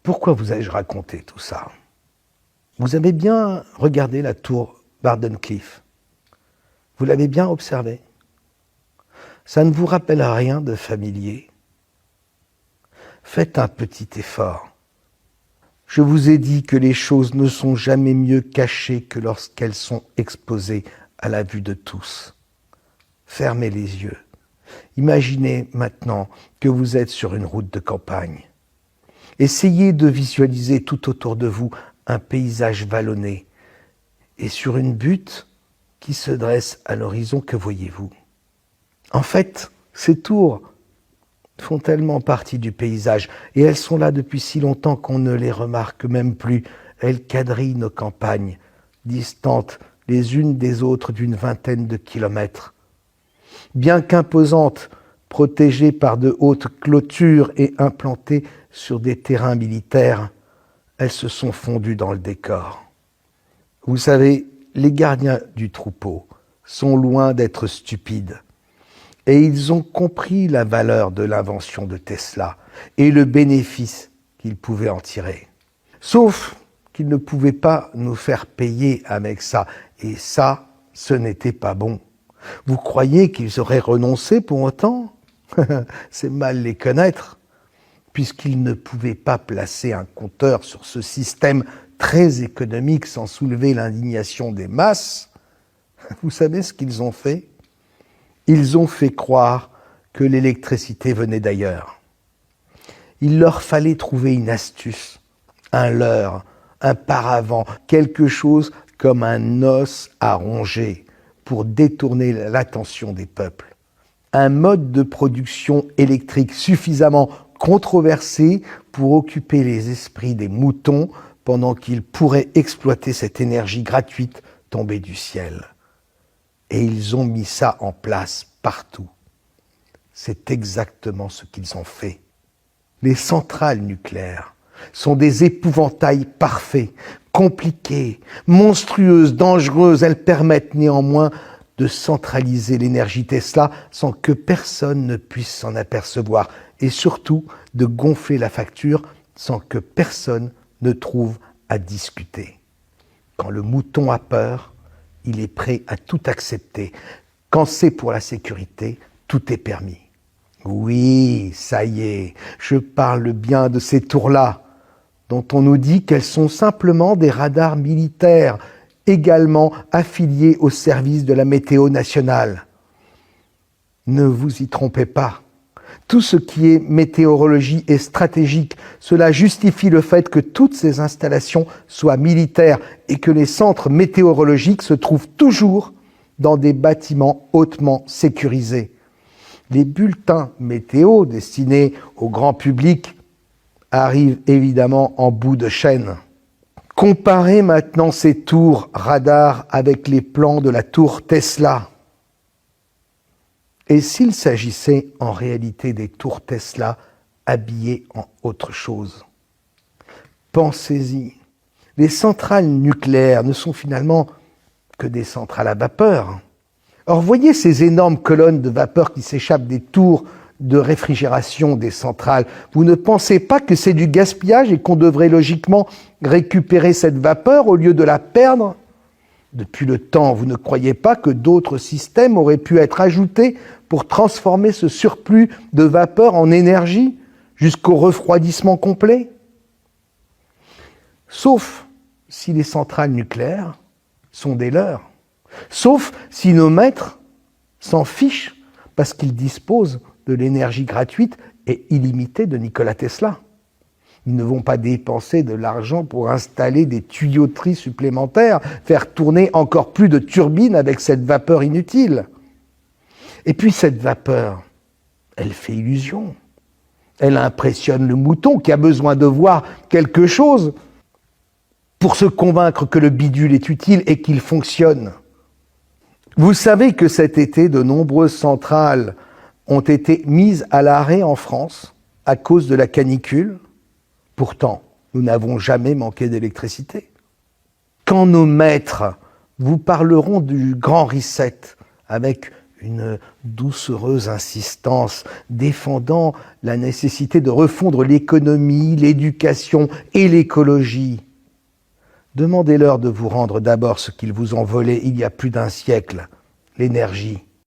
Pourquoi vous ai-je raconté tout ça? Vous avez bien regardé la tour Wardenclyffe? Vous l'avez bien observée? Ça ne vous rappelle rien de familier? Faites un petit effort. Je vous ai dit que les choses ne sont jamais mieux cachées que lorsqu'elles sont exposées à la vue de tous. Fermez les yeux. Imaginez maintenant que vous êtes sur une route de campagne. Essayez de visualiser tout autour de vous un paysage vallonné. Et sur une butte qui se dresse à l'horizon, que voyez-vous? En fait, ces tours font tellement partie du paysage, et elles sont là depuis si longtemps qu'on ne les remarque même plus. Elles quadrillent nos campagnes, distantes les unes des autres d'une vingtaine de kilomètres. Bien qu'imposantes, protégées par de hautes clôtures et implantées sur des terrains militaires, elles se sont fondues dans le décor. Vous savez, les gardiens du troupeau sont loin d'être stupides. Et ils ont compris la valeur de l'invention de Tesla et le bénéfice qu'ils pouvaient en tirer. Sauf qu'ils ne pouvaient pas nous faire payer avec ça. Et ça, ce n'était pas bon. Vous croyez qu'ils auraient renoncé pour autant? C'est mal les connaître, puisqu'ils ne pouvaient pas placer un compteur sur ce système très économique sans soulever l'indignation des masses. Vous savez ce qu'ils ont fait? Ils ont fait croire que l'électricité venait d'ailleurs. Il leur fallait trouver une astuce, un leurre, un paravent, quelque chose comme un os à ronger pour détourner l'attention des peuples. Un mode de production électrique suffisamment controversé pour occuper les esprits des moutons pendant qu'ils pourraient exploiter cette énergie gratuite tombée du ciel. Et ils ont mis ça en place partout. C'est exactement ce qu'ils ont fait. Les centrales nucléaires sont des épouvantails parfaits, compliquées, monstrueuses, dangereuses. Elles permettent néanmoins de centraliser l'énergie Tesla sans que personne ne puisse s'en apercevoir et surtout de gonfler la facture sans que personne ne trouve à discuter. Quand le mouton a peur, il est prêt à tout accepter. Quand c'est pour la sécurité, tout est permis. Oui, ça y est, je parle bien de ces tours-là, dont on nous dit qu'elles sont simplement des radars militaires, également affiliés au service de la météo nationale. Ne vous y trompez pas. Tout ce qui est météorologie est stratégique. Cela justifie le fait que toutes ces installations soient militaires et que les centres météorologiques se trouvent toujours dans des bâtiments hautement sécurisés. Les bulletins météo destinés au grand public arrivent évidemment en bout de chaîne. Comparez maintenant ces tours radars avec les plans de la tour Tesla. Et s'il s'agissait en réalité des tours Tesla habillées en autre chose? Pensez-y, les centrales nucléaires ne sont finalement que des centrales à vapeur. Or, voyez ces énormes colonnes de vapeur qui s'échappent des tours de réfrigération des centrales. Vous ne pensez pas que c'est du gaspillage et qu'on devrait logiquement récupérer cette vapeur au lieu de la perdre? Depuis le temps, vous ne croyez pas que d'autres systèmes auraient pu être ajoutés pour transformer ce surplus de vapeur en énergie jusqu'au refroidissement complet? Sauf si les centrales nucléaires sont des leurs. Sauf si nos maîtres s'en fichent parce qu'ils disposent de l'énergie gratuite et illimitée de Nikola Tesla. Ils ne vont pas dépenser de l'argent pour installer des tuyauteries supplémentaires, faire tourner encore plus de turbines avec cette vapeur inutile. Et puis cette vapeur, elle fait illusion. Elle impressionne le mouton qui a besoin de voir quelque chose pour se convaincre que le bidule est utile et qu'il fonctionne. Vous savez que cet été, de nombreuses centrales ont été mises à l'arrêt en France à cause de la canicule. Pourtant, nous n'avons jamais manqué d'électricité. Quand nos maîtres vous parleront du grand reset avec une doucereuse insistance défendant la nécessité de refondre l'économie, l'éducation et l'écologie. Demandez-leur de vous rendre d'abord ce qu'ils vous ont volé il y a plus d'un siècle, l'énergie.